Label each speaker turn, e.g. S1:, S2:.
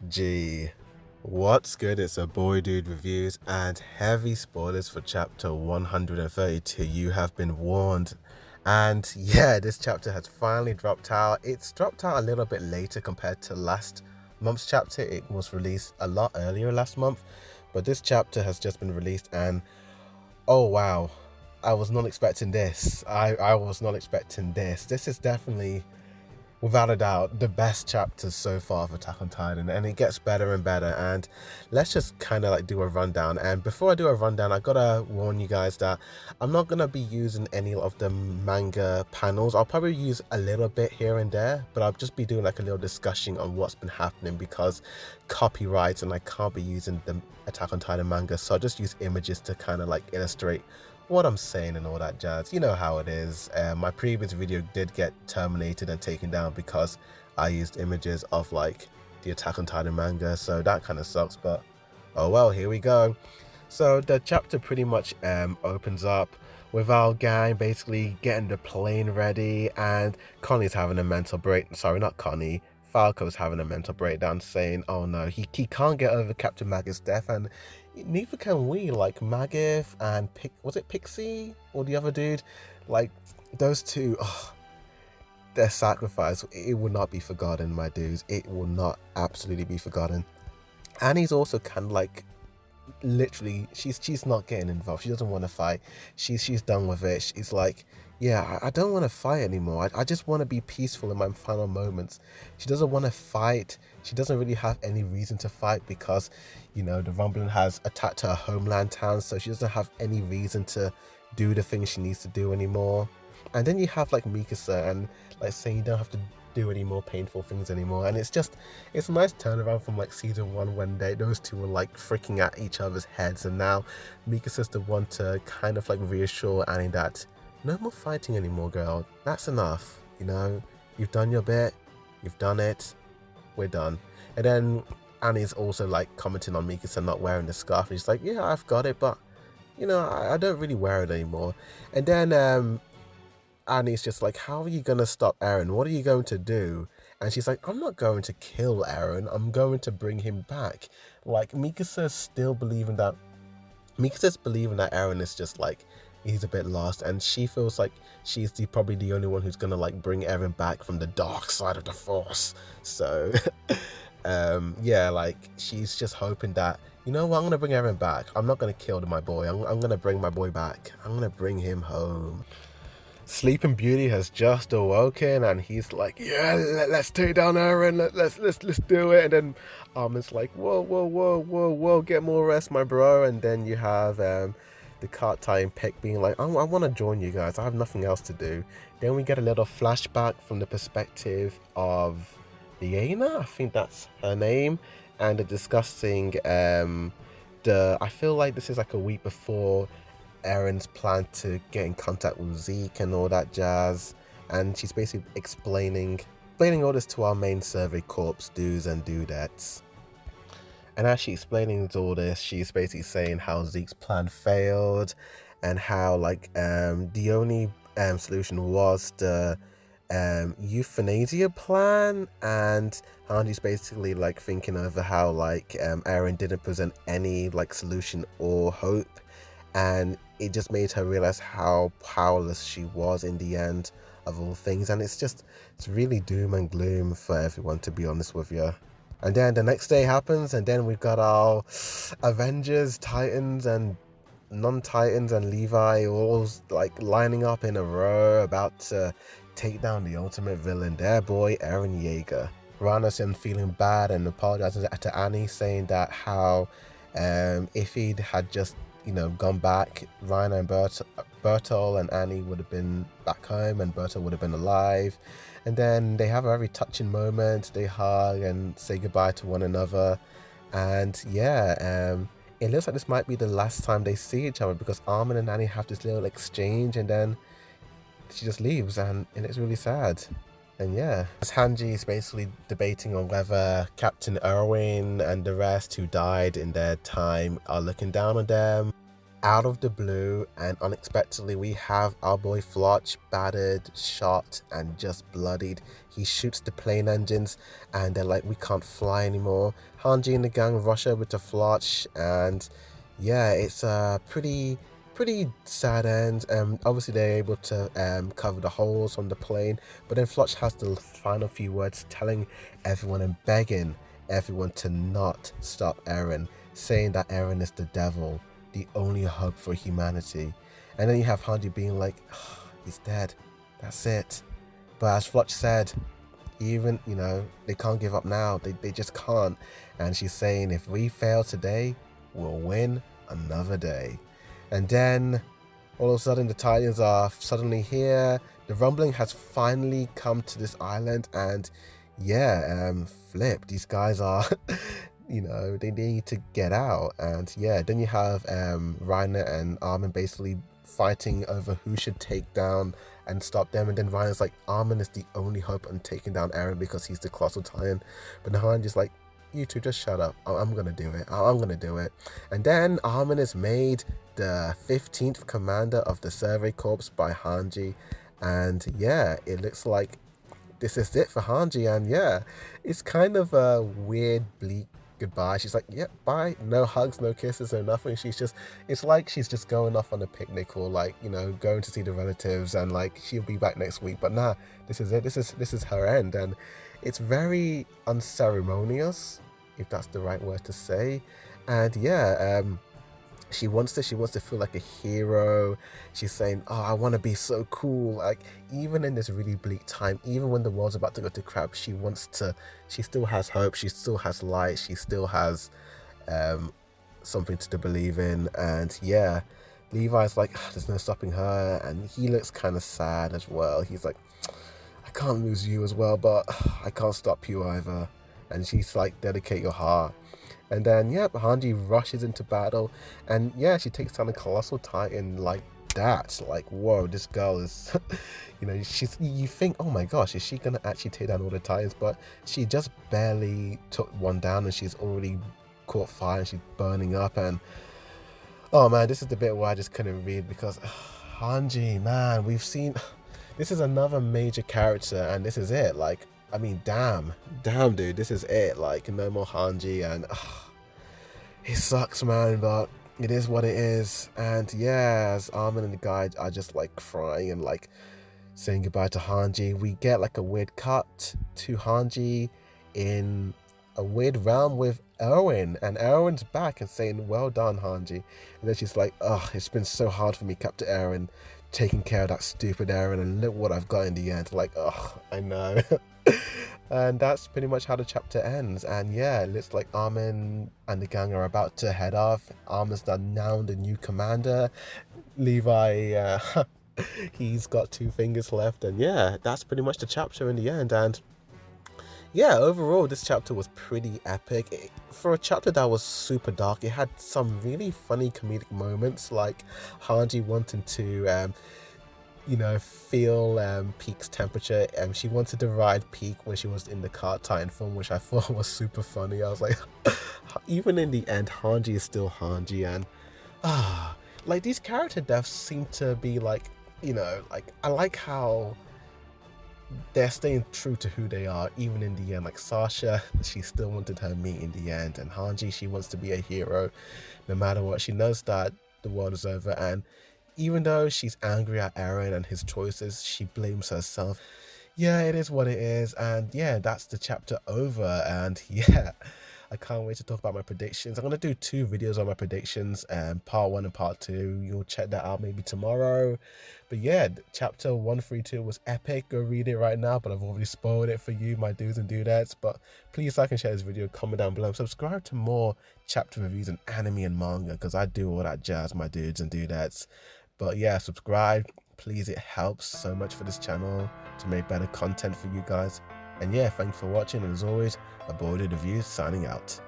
S1: OMG. What's good? It's a Boy Dude Reviews and heavy spoilers for chapter 132. You have been warned. And yeah, this chapter has finally dropped out. It's dropped out a little bit later compared to last month's chapter. It was released a lot earlier last month, but this chapter has just been released and oh wow, I was not expecting this. I was not expecting this. This is definitely, without a doubt, the best chapters so far of Attack on Titan, and it gets better and better. And let's just kind of like do a rundown. And before I do a rundown, I gotta warn you guys that I'm not gonna be using any of the manga panels. I'll probably use a little bit here and there, but I'll just be doing like a little discussion on what's been happening because copyrights, and I can't be using the Attack on Titan manga, so I'll just use images to kind of like illustrate what I'm saying and all that jazz. You know how it is. My previous video did get terminated and taken down because I used images of like the Attack on Titan manga, so that kind of sucks, but oh well, here we go. So the chapter pretty much opens up with our gang basically getting the plane ready, and Connie's having a mental break. Sorry, not Connie. Falco's having a mental breakdown saying, oh no, he can't get over Captain Maggot's death, and neither can we. Like Maggot and was it Pixie or the other dude? Like those two, oh, their sacrifice, it will not be forgotten, my dudes. It will not absolutely be forgotten. Annie's also kind of like, literally, she's not getting involved. She doesn't want to fight. She's done with it. She's like, yeah, I don't want to fight anymore. I just want to be peaceful in my final moments. She doesn't want to fight. She doesn't really have any reason to fight because, you know, the rumbling has attacked her homeland town, so she doesn't have any reason to do the things she needs to do anymore. And then you have like Mikasa and like saying you don't have to do any more painful things anymore, and it's a nice turnaround from like season 1 when those two were like freaking at each other's heads, and now Mikasa's the one to kind of like reassure Annie that no more fighting anymore, girl. That's enough. You know, you've done your bit, you've done it, we're done. And then Annie's also like commenting on Mikasa not wearing the scarf, and she's like, yeah, I've got it, but you know, I don't really wear it anymore. And then Annie's just like, how are you going to stop Eren? What are you going to do? And she's like, I'm not going to kill Eren. I'm going to bring him back. Like, Mikasa's believing that Eren is just like, he's a bit lost. And she feels like she's probably the only one who's going to like bring Eren back from the dark side of the Force. So, yeah, like, she's just hoping that, you know what, I'm going to bring Eren back. I'm not going to kill my boy. I'm going to bring my boy back. I'm going to bring him home. Sleeping Beauty has just awoken, and he's like, yeah, let's take down Eren, let's do it. And then Armin's like, whoa, get more rest, my bro. And then you have the cart tie and Peck being like, I want to join you guys, I have nothing else to do. Then we get a little flashback from the perspective of Liana, I think that's her name, and they're discussing I feel like this is like a week before Eren's plan to get in contact with Zeke and all that jazz, and she's basically explaining all this to our main survey corps dudes and dudettes. And as she's explaining all this, she's basically saying how Zeke's plan failed, and how like the only solution was the euthanasia plan, and Hanji's basically like thinking over how like Eren didn't present any like solution or hope, and it just made her realize how powerless she was in the end of all things. And it's really doom and gloom for everyone, to be honest with you. And then the next day happens, and then we've got our Avengers, Titans and non-Titans and Levi all like lining up in a row about to take down the ultimate villain, their boy Eren Yeager. Rana's feeling bad and apologizing to Annie, saying that how if he'd had just, you know, gone back, Rhino and Bertol and Annie would have been back home, and Bertol would have been alive. And then they have a very touching moment. They hug and say goodbye to one another. And yeah, it looks like this might be the last time they see each other, because Armin and Annie have this little exchange, and then she just leaves, and it's really sad. And yeah, Hanji is basically debating on whether Captain Erwin and the rest who died in their time are looking down on them. out of the blue and unexpectedly, we have our boy Flotch battered, shot, and just bloodied. He shoots the plane engines and they're like, we can't fly anymore. Hanji and the gang rush over to Flotch, and yeah, it's a pretty sad end. Obviously they're able to cover the holes on the plane, but then Flotch has the final few words, telling everyone and begging everyone to not stop Eren, saying that Eren is the devil, the only hope for humanity. And then you have Hanji being like, oh, he's dead, that's it. But as Flotch said, even, they can't give up now, they just can't. And she's saying, if we fail today, we'll win another day. And then all of a sudden the Titans are suddenly here. The rumbling has finally come to this island, and yeah, flip, these guys are they need to get out. And yeah, then you have Reiner and Armin basically fighting over who should take down and stop them. And then Reiner's like, Armin is the only hope on taking down Eren because he's the colossal Titan. But Nahan just like, you two just shut up, I'm gonna do it, I'm gonna do it. And then Armin is made the 15th commander of the Survey Corps by Hanji. And yeah, it looks like this is it for Hanji. And yeah, it's kind of a weird, bleak goodbye. She's like, yep, bye, no hugs, no kisses, no nothing. It's like she's just going off on a picnic, or like, going to see the relatives, and like she'll be back next week. But nah, this is it, this is her end. And it's very unceremonious, if that's the right word to say. And yeah, she wants to feel like a hero. She's saying, oh, I want to be so cool. Like, even in this really bleak time, even when the world's about to go to crap, she still has hope, she still has light, she still has something to believe in. And yeah, Levi's like, there's no stopping her, and he looks kind of sad as well. He's like, I can't lose you as well, but I can't stop you either. And she's like, dedicate your heart. And then, yeah, Hanji rushes into battle, and yeah, she takes down a colossal Titan like that. Like, whoa, this girl is, you think, oh my gosh, is she gonna actually take down all the Titans? But she just barely took one down, and she's already caught fire, and she's burning up. And oh man, this is the bit where I just couldn't read, because Hanji, man, we've seen, this is another major character, and this is it. Like, I mean, damn, dude, this is it. Like, no more Hanji, and it sucks, man, but it is what it is. And yeah, as Armin and the guy are just like crying and like saying goodbye to Hanji, we get like a weird cut to Hanji in a weird realm with Erwin, and Erwin's back and saying, well done, Hanji. And then she's like, oh, it's been so hard for me, Captain Eren, taking care of that stupid Eren, and look what I've got in the end. Like, oh, I know. And that's pretty much how the chapter ends. And yeah, it looks like Armin and the gang are about to head off. Armin's now the new commander. Levi, he's got 2 fingers left. And yeah, that's pretty much the chapter in the end. And yeah, overall, this chapter was pretty epic. For a chapter that was super dark, it had some really funny comedic moments, like Hanji wanting to feel Peak's temperature. She wanted to ride Peak when she was in the Card Titan form, which I thought was super funny. I was like, even in the end, Hanji is still Hanji. And like, these character deaths seem to be like, like, I like how they're staying true to who they are, even in the end. Like Sasha, she still wanted her meat in the end, and Hanji, she wants to be a hero no matter what. She knows that the world is over, and even though she's angry at Eren and his choices, she blames herself. Yeah, it is what it is. And yeah, that's the chapter over. And yeah, I can't wait to talk about my predictions. I'm going to do 2 videos on my predictions, part 1 and part 2. You'll check that out maybe tomorrow. But yeah, chapter 132 was epic. Go read it right now, but I've already spoiled it for you, my dudes and dudettes. But please like and share this video, comment down below, subscribe to more chapter reviews and anime and manga, because I do all that jazz, my dudes and dudettes. But yeah, subscribe, please, it helps so much for this channel to make better content for you guys. And yeah, thanks for watching, and as always, Avoided Reviews signing out.